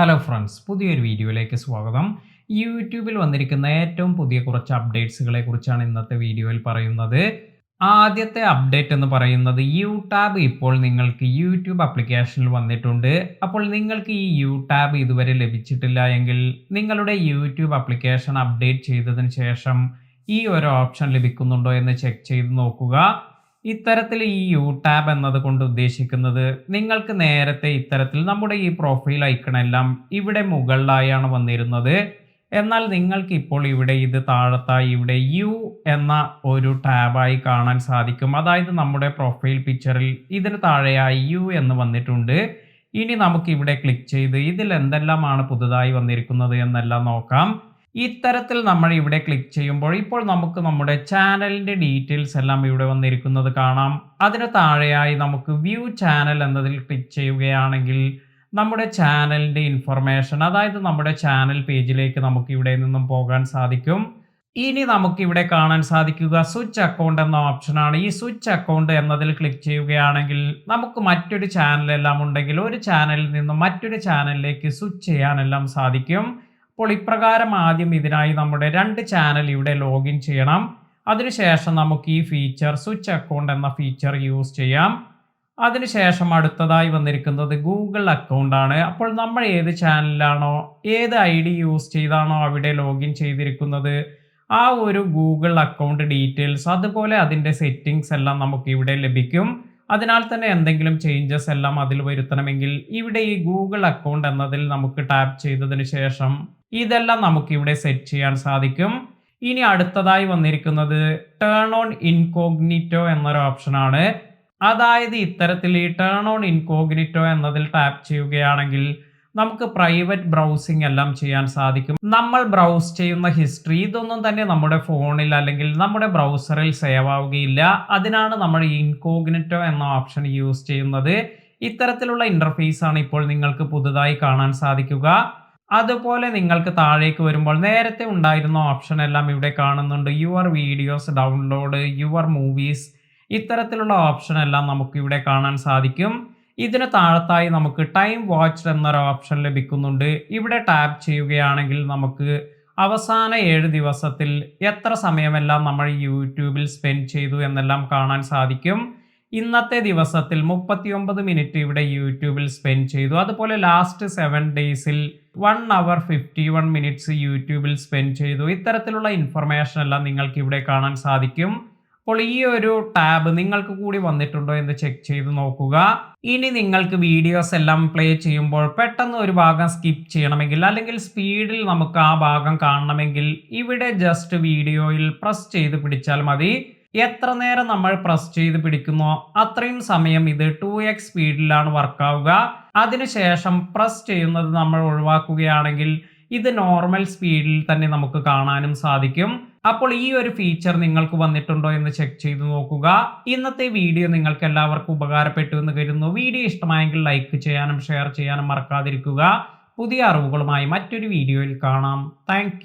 Hello friends, പുതിയൊരു വീഡിയോയിലേക്ക് സ്വാഗതം. യൂട്യൂബിൽ വന്നിരിക്കുന്ന ഏറ്റവും പുതിയ കുറച്ച് അപ്ഡേറ്റ്സുകളെ കുറിച്ചാണ് ഇന്നത്തെ വീഡിയോയിൽ പറയുന്നത്. ആദ്യത്തെ അപ്ഡേറ്റ് എന്ന് പറയുന്നത് യു ടാബ് ഇപ്പോൾ നിങ്ങൾക്ക് യൂട്യൂബ് ആപ്ലിക്കേഷനിൽ വന്നിട്ടുണ്ട്. അപ്പോൾ നിങ്ങൾക്ക് ഈ യു ടാബ് ഇതുവരെ ലഭിച്ചിട്ടില്ല എങ്കിൽ നിങ്ങളുടെ യൂട്യൂബ് ആപ്ലിക്കേഷൻ അപ്ഡേറ്റ് ചെയ്തതിന് ശേഷം ഈ ഒരു ഓപ്ഷൻ ലഭിക്കുന്നുണ്ടോ എന്ന് ചെക്ക് ചെയ്ത് നോക്കുക. ഇത്തരത്തിൽ ഈ യു ടാബ് എന്നതുകൊണ്ട് ഉദ്ദേശിക്കുന്നത് നിങ്ങൾക്ക് നേരത്തെ ഇത്തരത്തിൽ നമ്മുടെ ഈ പ്രൊഫൈൽ ഐക്കൺ എല്ലാം ഇവിടെ മുകളിലായാണ് വന്നിരുന്നത്. എന്നാൽ നിങ്ങൾക്ക് ഇപ്പോൾ ഇവിടെ ഇത് താഴത്തായി ഇവിടെ യു എന്ന ഒരു ടാബായി കാണാൻ സാധിക്കും. അതായത് നമ്മുടെ പ്രൊഫൈൽ പിക്ചറിൽ ഇതിന് താഴെയായി യു എന്ന് വന്നിട്ടുണ്ട്. ഇനി നമുക്ക് ഇവിടെ ക്ലിക്ക് ചെയ്ത് ഇതിൽ എന്തെല്ലാമാണ് പുതുതായി വന്നിരിക്കുന്നത് എന്നെല്ലാം നോക്കാം. ഇത്തരത്തിൽ നമ്മൾ ഇവിടെ ക്ലിക്ക് ചെയ്യുമ്പോൾ ഇപ്പോൾ നമുക്ക് നമ്മുടെ ചാനലിന്റെ ഡീറ്റെയിൽസ് എല്ലാം ഇവിടെ വന്നിരിക്കുന്നത് കാണാം. അതിന് താഴെയായി നമുക്ക് വ്യൂ ചാനൽ എന്നതിൽ ക്ലിക്ക് ചെയ്യുകയാണെങ്കിൽ നമ്മുടെ ചാനലിന്റെ ഇൻഫർമേഷൻ, അതായത് നമ്മുടെ ചാനൽ പേജിലേക്ക് നമുക്ക് ഇവിടെ നിന്നും പോകാൻ സാധിക്കും. ഇനി നമുക്ക് ഇവിടെ കാണാൻ സാധിക്കുക സ്വിച്ച് അക്കൗണ്ട് എന്ന ഓപ്ഷനാണ്. ഈ സ്വിച്ച് അക്കൗണ്ട് എന്നതിൽ ക്ലിക്ക് ചെയ്യുകയാണെങ്കിൽ നമുക്ക് മറ്റൊരു ചാനൽ എല്ലാം ഉണ്ടെങ്കിൽ ഒരു ചാനലിൽ നിന്നും മറ്റൊരു ചാനലിലേക്ക് സ്വിച്ച് ചെയ്യാനെല്ലാം സാധിക്കും. അപ്പോൾ ഇപ്രകാരം ആദ്യം ഇതിനായി നമ്മുടെ 2 ചാനൽ ഇവിടെ ലോഗിൻ ചെയ്യണം. അതിനുശേഷം നമുക്ക് ഈ ഫീച്ചർ സ്വിച്ച് അക്കൗണ്ട് എന്ന ഫീച്ചർ യൂസ് ചെയ്യാം. അതിനുശേഷം അടുത്തതായി വന്നിരിക്കുന്നത് ഗൂഗിൾ അക്കൗണ്ട് ആണ്. അപ്പോൾ നമ്മൾ ഏത് ചാനലിലാണോ ഏത് ID യൂസ് ചെയ്താണോ അവിടെ ലോഗിൻ ചെയ്തിരിക്കുന്നത് ആ ഒരു ഗൂഗിൾ അക്കൗണ്ട് ഡീറ്റെയിൽസ് അതുപോലെ അതിൻ്റെ സെറ്റിംഗ്സ് എല്ലാം നമുക്ക് ഇവിടെ ലഭിക്കും. അതിനാൽ തന്നെ എന്തെങ്കിലും ചേഞ്ചസ് എല്ലാം അതിൽ വരുത്തണമെങ്കിൽ ഇവിടെ ഈ ഗൂഗിൾ അക്കൗണ്ട് എന്നതിൽ നമുക്ക് ടാപ്പ് ചെയ്തതിന് ശേഷം ഇതെല്ലാം നമുക്ക് ഇവിടെ സെറ്റ് ചെയ്യാൻ സാധിക്കും. ഇനി അടുത്തതായി വന്നിരിക്കുന്നത് ടേൺ ഓൺ ഇൻകോഗ്നിറ്റോ എന്നൊരു ഓപ്ഷനാണ്. അതായത് ഇത്തരത്തിൽ ഈ ടേൺ ഓൺ ഇൻകോഗ്നിറ്റോ എന്നതിൽ ടാപ്പ് ചെയ്യുകയാണെങ്കിൽ നമുക്ക് പ്രൈവറ്റ് ബ്രൗസിംഗ് എല്ലാം ചെയ്യാൻ സാധിക്കും. നമ്മൾ ബ്രൗസ് ചെയ്യുന്ന ഹിസ്റ്ററി ഇതൊന്നും തന്നെ നമ്മുടെ ഫോണിൽ അല്ലെങ്കിൽ നമ്മുടെ ബ്രൗസറിൽ സേവ് ആവുകയില്ല. അതിനാണ് നമ്മൾ ഈ ഇൻകോഗ്നിറ്റോ എന്ന ഓപ്ഷൻ യൂസ് ചെയ്യുന്നത്. ഇത്തരത്തിലുള്ള ഇന്റർഫേസ് ആണ് ഇപ്പോൾ നിങ്ങൾക്ക് പുതുതായി കാണാൻ സാധിക്കുക. അതുപോലെ നിങ്ങൾക്ക് താഴേക്ക് വരുമ്പോൾ നേരത്തെ ഉണ്ടായിരുന്ന ഓപ്ഷൻ എല്ലാം ഇവിടെ കാണുന്നുണ്ട്. Your videos download, your movies, ഇത്തരത്തിലുള്ള ഓപ്ഷൻ എല്ലാം നമുക്ക് ഇവിടെ കാണാൻ സാധിക്കും. ഇതിന് താഴത്തായി നമുക്ക് ടൈം വാച്ച്ഡ് എന്നൊരു ഓപ്ഷൻ ലഭിക്കുന്നുണ്ട്. ഇവിടെ ടാപ്പ് ചെയ്യുകയാണെങ്കിൽ നമുക്ക് അവസാന 7 ദിവസത്തിൽ എത്ര സമയമെല്ലാം നമ്മൾ യൂട്യൂബിൽ സ്പെൻഡ് ചെയ്തു എന്നെല്ലാം കാണാൻ സാധിക്കും. ഇന്നത്തെ ദിവസത്തിൽ 39 മിനിറ്റ് ഇവിടെ യൂട്യൂബിൽ സ്പെൻഡ് ചെയ്തു. അതുപോലെ ലാസ്റ്റ് 7 ഡേയ്സിൽ 1 hour 51 മിനിറ്റ്സ് യൂട്യൂബിൽ സ്പെൻഡ് ചെയ്തു. ഇത്തരത്തിലുള്ള ഇൻഫർമേഷൻ എല്ലാം നിങ്ങൾക്ക് ഇവിടെ കാണാൻ സാധിക്കും. അപ്പോൾ ഈ ഒരു ടാബ് നിങ്ങൾക്ക് കൂടി വന്നിട്ടുണ്ടോ എന്ന് ചെക്ക് ചെയ്ത് നോക്കുക. ഇനി നിങ്ങൾക്ക് വീഡിയോസ് എല്ലാം പ്ലേ ചെയ്യുമ്പോൾ പെട്ടെന്ന് ഒരു ഭാഗം സ്കിപ്പ് ചെയ്യണമെങ്കിൽ അല്ലെങ്കിൽ സ്പീഡിൽ നമുക്ക് ആ ഭാഗം കാണണമെങ്കിൽ ഇവിടെ ജസ്റ്റ് വീഡിയോയിൽ പ്രസ് ചെയ്ത് പിടിച്ചാൽ മതി. എത്ര നേരം നമ്മൾ പ്രസ് ചെയ്ത് പിടിക്കുന്നോ അത്രയും സമയം ഇത് 2x സ്പീഡിലാണ് വർക്കാവുക. അതിനുശേഷം പ്രസ് ചെയ്യുന്നത് നമ്മൾ ഒഴിവാക്കുകയാണെങ്കിൽ ഇത് നോർമൽ സ്പീഡിൽ തന്നെ നമുക്ക് കാണാനും സാധിക്കും. അപ്പോൾ ഈ ഒരു ഫീച്ചർ നിങ്ങൾക്ക് വന്നിട്ടുണ്ടോ എന്ന് ചെക്ക് ചെയ്ത് നോക്കുക. ഇന്നത്തെ വീഡിയോ നിങ്ങൾക്ക് എല്ലാവർക്കും ഉപകാരപ്പെട്ടു എന്ന് കരുതുന്നു. വീഡിയോ ഇഷ്ടമായെങ്കിൽ ലൈക്ക് ചെയ്യാനും ഷെയർ ചെയ്യാനും മറക്കാതിരിക്കുക. പുതിയ അറിവുകളുമായി മറ്റൊരു വീഡിയോയിൽ കാണാം. താങ്ക്